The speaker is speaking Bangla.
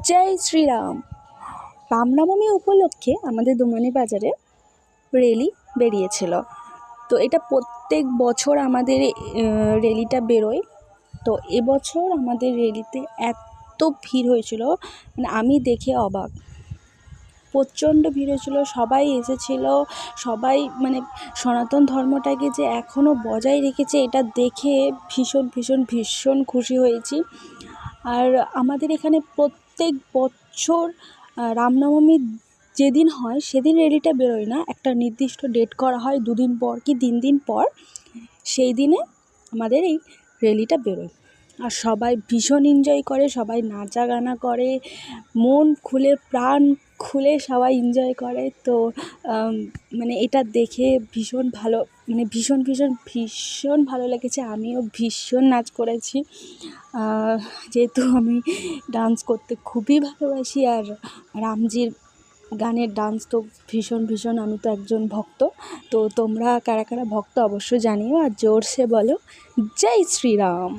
জয় শ্রীরাম। রামনবমী উপলক্ষে আমাদের দোমানি বাজারে র্যালি বেরিয়েছিল। তো এটা প্রত্যেক বছর আমাদের র্যালিটা বেরোয়। তো এবছর আমাদের র্যালিতে এত ভিড় হয়েছিল, মানে আমি দেখে অবাক। প্রচণ্ড ভিড় হয়েছিলো, সবাই এসেছিলো। সবাই মানে সনাতন ধর্মটাকে যে এখনও বজায় রেখেছে এটা দেখে ভীষণ খুশি হয়েছি। আর আমাদের এখানে প্রত্যেক বছর রামনবমীর যেদিন হয় সেদিন র্যালিটা বেরোয় না, একটা নির্দিষ্ট ডেট করা হয়, 2 দিন পর কি 3 দিন পর, সেই দিনে আমাদের এই র্যালিটা বেরোয়। আর সবাই ভীষণ এনজয় করে, সবাই নাচা গানা করে, মন খুলে প্রাণ খুলে সবাই এনজয় করে। তো মানে এটা দেখে ভীষণ ভালো, মানে ভীষণ ভালো লেগেছে। আমিও ভীষণ নাচ করেছি, যেহেতু আমি ডান্স করতে খুবই ভালোবাসি। আর রামজির গানের ডান্স তো ভীষণ, আমি তো একজন ভক্ত। তো তোমরা কারা কারা ভক্ত অবশ্যই জানিও, আর জোরসে বলো জয় শ্রীরাম।